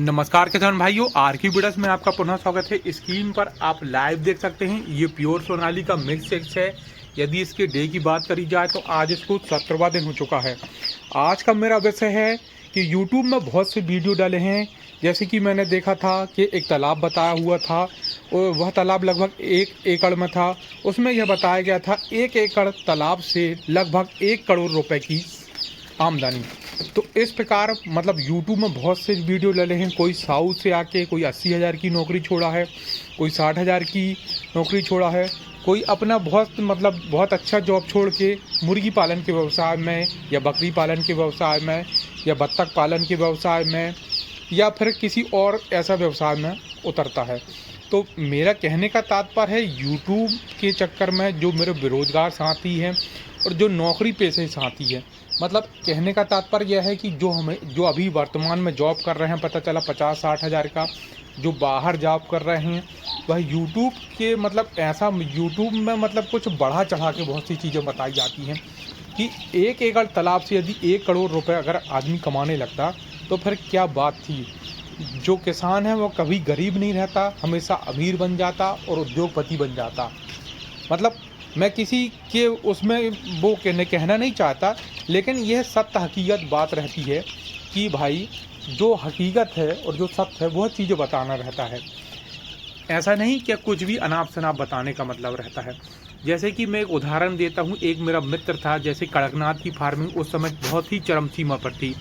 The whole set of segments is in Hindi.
नमस्कार किसान भाइयों, आर की वीडियोस में आपका पुनः स्वागत है। स्क्रीन पर आप लाइव देख सकते हैं, ये प्योर सोनाली का मिक्स एक्स है। यदि इसके डे की बात करी जाए तो आज इसको 17वां दिन हो चुका है। आज का मेरा विषय है कि यूट्यूब में बहुत से वीडियो डाले हैं। जैसे कि मैंने देखा था कि एक तालाब बताया हुआ था और वह तालाब लगभग 1 एकड़ में था। उसमें यह बताया गया था 1 एकड़ तालाब से लगभग 1 करोड़ रुपए की आमदनी। तो इस प्रकार मतलब यूट्यूब में बहुत से वीडियो डाले हैं। कोई साउथ से आके कोई 80,000 की नौकरी छोड़ा है, कोई 60,000 की नौकरी छोड़ा है, कोई अपना बहुत अच्छा जॉब छोड़ के मुर्गी पालन के व्यवसाय में या बकरी पालन के व्यवसाय में या बत्तख पालन के व्यवसाय में या फिर किसी और ऐसा व्यवसाय में उतरता है। तो मेरा कहने का तात्पर्य है, यूट्यूब के चक्कर में जो मेरे बेरोजगार साथी हैं और जो नौकरी पेशे साथी हैं, मतलब कहने का तात्पर्य यह है कि जो अभी वर्तमान में जॉब कर रहे हैं, पता चला 50-60 हज़ार का, जो बाहर जॉब कर रहे हैं, वह यूट्यूब के यूट्यूब में कुछ बढ़ा चढ़ा के बहुत सी चीज़ें बताई जाती हैं कि 1 एकड़ तालाब से यदि 1 करोड़ रुपए अगर आदमी कमाने लगता तो फिर क्या बात थी। जो किसान है वो कभी गरीब नहीं रहता, हमेशा अमीर बन जाता और उद्योगपति बन जाता। मतलब मैं किसी के उसमें वो कहना नहीं चाहता, लेकिन यह सत्य हकीकत बात रहती है कि भाई जो हकीकत है और जो सत्य है वह चीज़ें बताना रहता है। ऐसा नहीं कि कुछ भी अनाप शनाप बताने का मतलब रहता है। जैसे कि मैं एक उदाहरण देता हूँ। एक मेरा मित्र था, जैसे कड़कनाथ की फार्मिंग उस समय बहुत ही चरम सीमा पर थी।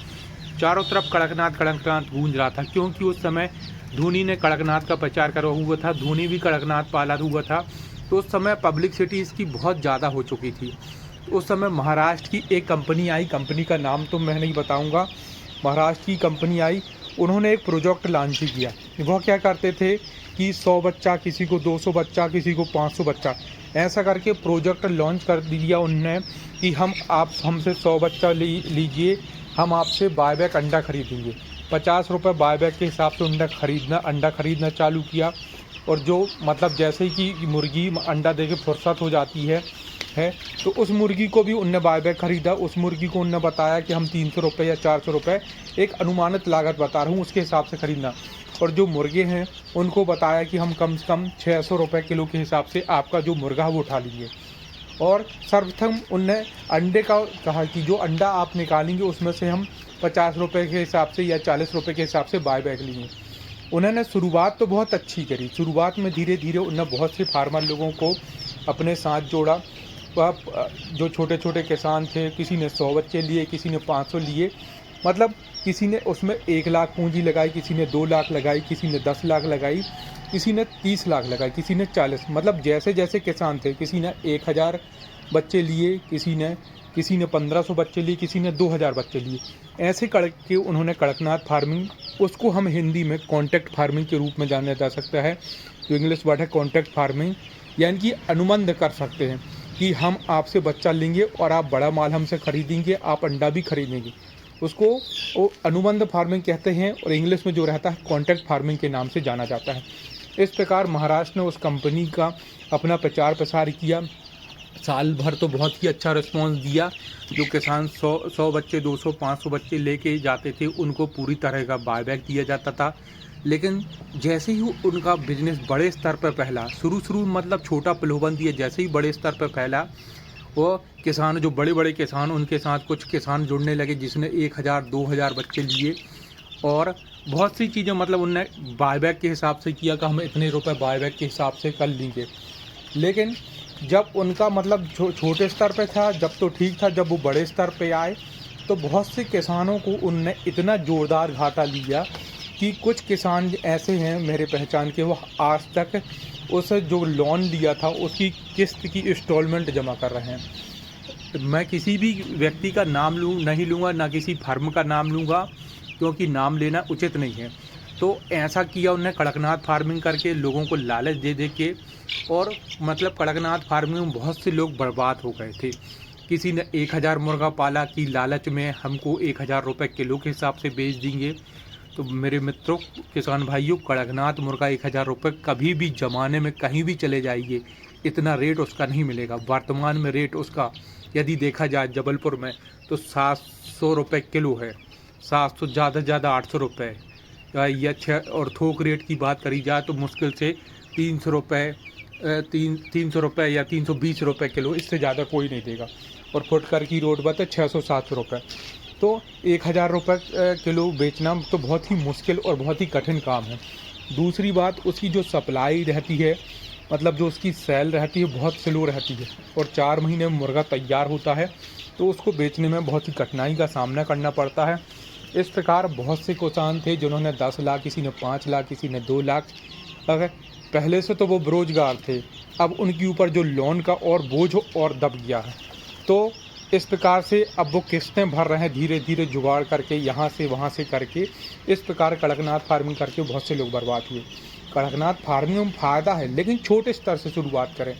चारों तरफ कड़कनाथ गूंज रहा था, क्योंकि उस समय धोनी ने कड़कनाथ का प्रचार करा हुआ था, धोनी भी कड़कनाथ पाला हुआ था। तो उस समय पब्लिसिटी इसकी बहुत ज़्यादा हो चुकी थी। तो उस समय महाराष्ट्र की एक कंपनी आई, कंपनी का नाम तो मैं नहीं बताऊंगा। महाराष्ट्र की कंपनी आई, उन्होंने एक प्रोजेक्ट लॉन्च किया। वह क्या करते थे कि 100 बच्चा, किसी को 200 बच्चा, किसी को 500 बच्चा, ऐसा करके प्रोजेक्ट लॉन्च कर दिया उनने कि आप हमसे 100 बच्चा लीजिए, हम आपसे बायबैक अंडा खरीदेंगे। 50 रुपये बायबैक के हिसाब से अंडा खरीदना चालू किया। और जो जैसे ही कि मुर्गी अंडा दे के फुर्सत हो जाती है तो उस मुर्गी को भी उनने बायबैक खरीदा। उस मुर्गी को उनने बताया कि हम 300 रुपये या 400 रुपये, एक अनुमानित लागत बता रहा हूँ, उसके हिसाब से खरीदना। और जो मुर्गे हैं उनको बताया कि हम कम से कम 600 रुपये किलो के हिसाब से आपका जो मुर्गा है वो उठा लीजिए। और सर्वप्रथम उनने अंडे का कहा कि जो अंडा आप निकालेंगे उसमें से हम 50 रुपये के हिसाब से या 40 रुपये के हिसाब से बायबैक लेंगे। उन्होंने शुरुआत तो बहुत अच्छी करी। शुरुआत में धीरे धीरे उन्होंने बहुत से फार्मर लोगों को अपने साथ जोड़ा। वह जो छोटे छोटे किसान थे, किसी ने 100 बच्चे लिए, किसी ने 500 लिए, किसी ने उसमें 1 लाख पूंजी लगाई, किसी ने 2 लाख लगाई, किसी ने 10 लाख लगाई, किसी ने 30 लाख लगाई, किसी ने 40। जैसे जैसे किसान थे, किसी ने 1000 बच्चे लिए, किसी ने 1500 बच्चे लिए, किसी ने 2000 बच्चे लिए। ऐसे करके उन्होंने कड़कनाथ फार्मिंग, उसको हम हिंदी में कॉन्ट्रैक्ट फार्मिंग के रूप में जाना जा सकता है। जो इंग्लिश वर्ड है कॉन्ट्रैक्ट फार्मिंग, यानी कि अनुबंध कर सकते हैं कि हम आपसे बच्चा लेंगे और आप बड़ा माल हमसे खरीदेंगे, आप अंडा भी खरीदेंगे। उसको वो अनुबंध फार्मिंग कहते हैं और इंग्लिश में जो रहता है कॉन्ट्रैक्ट फार्मिंग के नाम से जाना जाता है। इस प्रकार महाराष्ट्र ने उस कंपनी का अपना प्रचार प्रसार किया। साल भर तो बहुत ही अच्छा रिस्पॉन्स दिया। जो किसान 100 बच्चे, 200, 500 बच्चे लेके जाते थे, उनको पूरी तरह का बायबैक दिया जाता था। लेकिन जैसे ही उनका बिजनेस बड़े स्तर पर फैला, शुरू छोटा प्रलोभन दिया, जैसे ही बड़े स्तर पर फैला, वो किसान, जो बड़े बड़े किसान, उनके साथ कुछ किसान जुड़ने लगे, जिसने 1000, 2000 बच्चे लिए। और बहुत सी चीज़ें उनने बायबैक के हिसाब से किया कि हम इतने रुपए बायबैक के हिसाब से कर लेंगे। लेकिन जब उनका छोटे स्तर पे था, जब तो ठीक था। जब वो बड़े स्तर पे आए तो बहुत से किसानों को उनने इतना ज़ोरदार घाटा लिया कि कुछ किसान ऐसे हैं मेरे पहचान के, वो आज तक उस जो लोन लिया था उसकी किस्त की इंस्टॉलमेंट जमा कर रहे हैं। मैं किसी भी व्यक्ति का नाम नहीं लूँगा, ना किसी फर्म का नाम लूँगा, क्योंकि नाम लेना उचित नहीं है। तो ऐसा किया उन्होंने कड़कनाथ फार्मिंग करके, लोगों को लालच दे के। और कड़कनाथ फार्मिंग में बहुत से लोग बर्बाद हो गए थे। किसी ने 1000 मुर्गा पाला कि लालच में हमको 1000 रुपये किलो के हिसाब से बेच देंगे। तो मेरे मित्रों, किसान भाइयों, कड़कनाथ मुर्गा 1000 रुपये कभी भी ज़माने में कहीं भी चले जाइए, इतना रेट उसका नहीं मिलेगा। वर्तमान में रेट उसका यदि देखा जाए जबलपुर में तो 700 रुपये किलो है। 700, ज़्यादा से ज़्यादा 800 रुपये। या और थोक रेट की बात करी जाए तो मुश्किल से 300 रुपये 300 रुपये या 320 रुपये किलो, इससे ज़्यादा कोई नहीं देगा। और फुटकर की रोड बात है 600-700 रुपये। तो 1000 रुपये किलो बेचना तो बहुत ही मुश्किल और बहुत ही कठिन काम है। दूसरी बात, उसकी जो सप्लाई रहती है, मतलब जो उसकी सेल रहती है, बहुत स्लो रहती है और 4 महीने में मुर्गा तैयार होता है, तो उसको बेचने में बहुत ही कठिनाई का सामना करना पड़ता है। इस प्रकार बहुत से किसान थे जिन्होंने 10 लाख, किसी ने 5 लाख, किसी ने 2 लाख, अगर पहले से तो वो बेरोजगार थे, अब उनके ऊपर जो लोन का और बोझ और दब गया है। तो इस प्रकार से अब वो किस्तें भर रहे हैं, धीरे धीरे जुगाड़ करके, यहाँ से वहाँ से करके। इस प्रकार कड़कनाथ फार्मिंग करके बहुत से लोग बर्बाद हुए। कड़कनाथ फार्मिंग में फ़ायदा है, लेकिन छोटे स्तर से शुरुआत करें।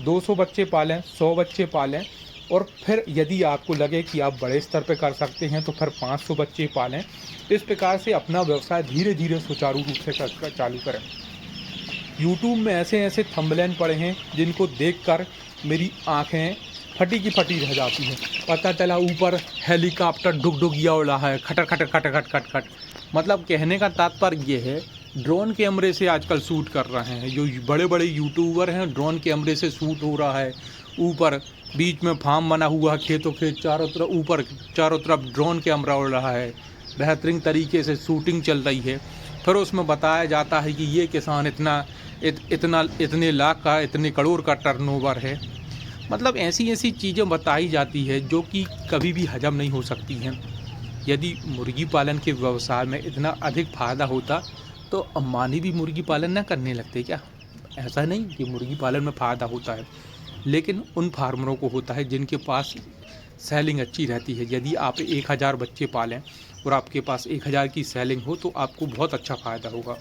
200 बच्चे पालें, 100 बच्चे पालें, और फिर यदि आपको लगे कि आप बड़े स्तर पर कर सकते हैं तो फिर 500 बच्चे पालें। इस प्रकार से अपना व्यवसाय धीरे धीरे सुचारू रूप से चालू करें। यूट्यूब में ऐसे ऐसे थंबनेल पड़े हैं जिनको देखकर मेरी आंखें फटी की फटी रह जाती हैं। पता चला ऊपर हेलीकॉप्टर डुगडुगिया उड़ा है, खटर खटर खटर खट खट खट। मतलब कहने का तात्पर्य ये है, ड्रोन कैमरे से आजकल शूट कर रहे हैं। जो बड़े बड़े यूट्यूबर हैं, ड्रोन कैमरे से शूट हो रहा है। ऊपर बीच में फार्म बना हुआ है, खेतों के चारों तरफ, ऊपर चारों तरफ ड्रोन कैमरा उड़ रहा है। बेहतरीन तरीके से शूटिंग चल रही है। फिर उसमें बताया जाता है कि ये किसान इतने लाख का, इतने करोड़ का टर्नओवर है। मतलब ऐसी ऐसी चीज़ें बताई जाती है जो कि कभी भी हजम नहीं हो सकती हैं। यदि मुर्गी पालन के व्यवसाय में इतना अधिक फ़ायदा होता तो अंबानी भी मुर्गी पालन न करने लगते क्या? ऐसा नहीं कि मुर्गी पालन में फ़ायदा होता है, लेकिन उन फार्मरों को होता है जिनके पास सेलिंग अच्छी रहती है। यदि आप 1000 बच्चे पालें और आपके पास 1000 की सेलिंग हो तो आपको बहुत अच्छा फ़ायदा होगा।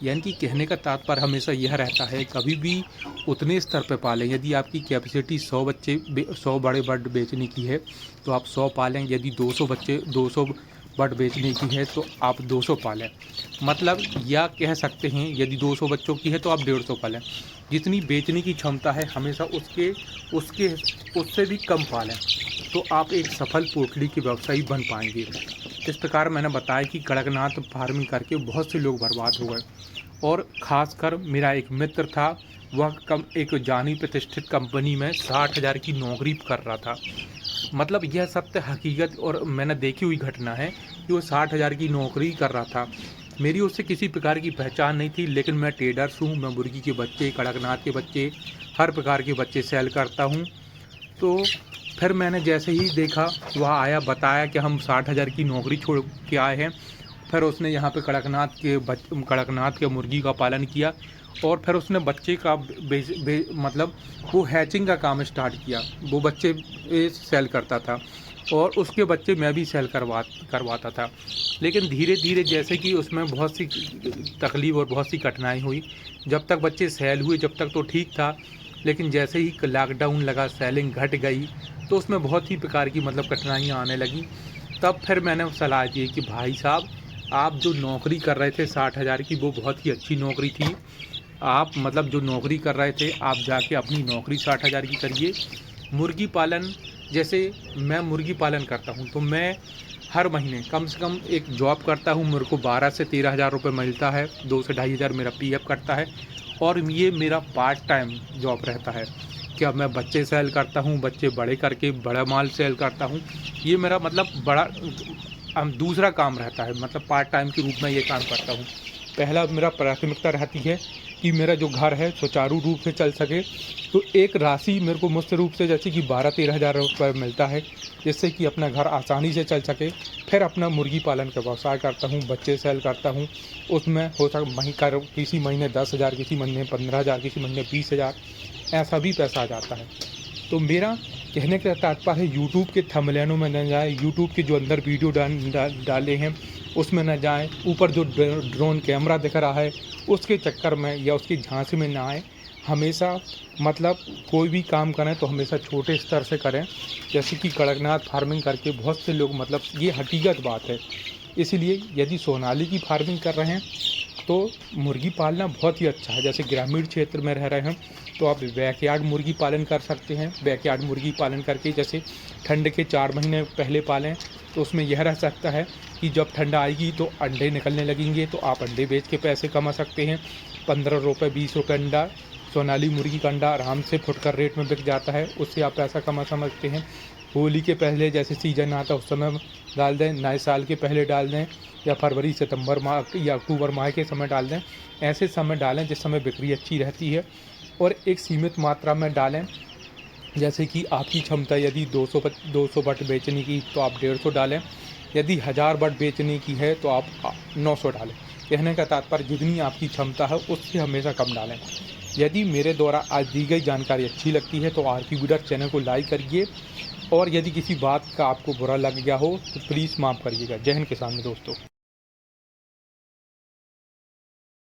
यानी कि कहने का तात्पर्य हमेशा यह रहता है, कभी भी उतने स्तर पर पालें। यदि आपकी कैपेसिटी 100 बड़े बर्ड बेचने की है तो आप 100 पालें। यदि 200 बर्ड बेचने की है तो आप 200 पालें। मतलब या कह सकते हैं, यदि 200 बच्चों की है तो आप 150 पालें। जितनी बेचने की क्षमता है हमेशा उससे भी कम पालें, तो आप एक सफल पोल्ट्री के व्यवसायी बन पाएंगे। इस प्रकार मैंने बताया कि कड़कनाथ फार्मिंग करके बहुत से लोग बर्बाद हो गए। और ख़ासकर मेरा एक मित्र था, वह एक जानी प्रतिष्ठित कंपनी में 60,000 की नौकरी कर रहा था। मतलब यह सत्य हकीकत और मैंने देखी हुई घटना है कि वो 60,000 की नौकरी कर रहा था। मेरी उससे किसी प्रकार की पहचान नहीं थी, लेकिन मैं ट्रेडर्स हूँ। मैं मुर्गी के बच्चे, कड़कनाथ के बच्चे, हर प्रकार के बच्चे सेल करता हूँ। तो फिर मैंने जैसे ही देखा, वह आया, बताया कि हम 60,000 की नौकरी छोड़ के आए हैं। फिर उसने यहाँ पे कड़कनाथ के मुर्गी का पालन किया और फिर उसने बच्चे का मतलब वो हैचिंग का काम स्टार्ट किया। वो बच्चे सेल करता था और उसके बच्चे मैं भी सेल करवाता था। लेकिन धीरे धीरे जैसे कि उसमें बहुत सी तकलीफ़ और बहुत सी कठिनाई हुई। जब तक बच्चे सेल हुए जब तक तो ठीक था, लेकिन जैसे ही लॉकडाउन लगा, सेलिंग घट गई, तो उसमें बहुत ही प्रकार की मतलब कठिनाइयाँ आने लगी। तब फिर मैंने सलाह दी कि भाई साहब, आप जो नौकरी कर रहे थे 60,000 की, वो बहुत ही अच्छी नौकरी थी। आप मतलब जो नौकरी कर रहे थे, आप जाके अपनी नौकरी 60,000 की करिए। मुर्गी पालन, जैसे मैं मुर्गी पालन करता हूँ तो मैं हर महीने कम से कम एक जॉब करता हूँ। मेरे को 12 से 13,000 रुपये मिलता है। 2 से 2,500 मेरा PF कटता है और ये मेरा पार्ट टाइम जॉब रहता है। क्या मैं बच्चे सेल करता हूँ, बच्चे बड़े करके बड़ा माल सेल करता हूँ। ये मेरा मतलब बड़ा दूसरा काम रहता है। मतलब पार्ट टाइम के रूप में ये काम करता हूँ। पहला मेरा प्राथमिकता रहती है कि मेरा जो घर है सुचारू रूप से चल सके। तो एक राशि मेरे को मुख्य रूप से जैसे कि 12-13,000 रुपये मिलता है, जिससे कि अपना घर आसानी से चल सके। फिर अपना मुर्गी पालन का व्यवसाय करता हूँ, बच्चे सेल करता हूँ। उसमें हो सकता किसी महीने 10,000, किसी महीने 15,000, किसी महीने 20,000, ऐसा भी पैसा आ जाता है। तो मेरा कहने का तात्पर्य है, यूट्यूब के थंबनेलों में न जाए, यूट्यूब के जो अंदर वीडियो डाले हैं उसमें न जाएं, ऊपर जो ड्रोन कैमरा दिख रहा है उसके चक्कर में या उसकी झांसी में ना आए। हमेशा मतलब कोई भी काम करें तो हमेशा छोटे स्तर से करें। जैसे कि कड़कनाथ फार्मिंग करके बहुत से लोग, मतलब ये हकीकत बात है। इसलिए यदि सोनाली की फार्मिंग कर रहे हैं तो मुर्गी पालना बहुत ही अच्छा है। जैसे ग्रामीण क्षेत्र में रह रहे हैं तो आप बैकयार्ड मुर्गी पालन कर सकते हैं। बैकयार्ड मुर्गी पालन करके जैसे ठंड के 4 महीने पहले पालें तो उसमें यह रह सकता है कि जब ठंड आएगी तो अंडे निकलने लगेंगे तो आप अंडे बेच के पैसे कमा सकते हैं। 15 रुपये 20 रुपये अंडा, सोनाली मुर्गी का अंडा आराम से फुटकर रेट में बिक जाता है, उससे आप पैसा कमा सकते हैं। होली के पहले जैसे सीजन आता है उस समय डाल दें, नए साल के पहले डाल दें, या फरवरी सितंबर माह या अक्टूबर माह के समय डाल दें। ऐसे समय डालें जिस समय बिक्री अच्छी रहती है, और एक सीमित मात्रा में डालें। जैसे कि आपकी क्षमता यदि 200 बट बेचने की तो आप 150 डालें, यदि 1000 बट बेचने की है तो आप 900 डालें। कहने का तात्पर्य जितनी आपकी क्षमता है उससे हमेशा कम डालें। यदि मेरे द्वारा आज दी गई जानकारी अच्छी लगती है तो आरके ब्रीडर चैनल को लाइक करिए, और यदि किसी बात का आपको बुरा लग गया हो तो प्लीज़ माफ़ करिएगा। जय हिंद किसान दोस्तों।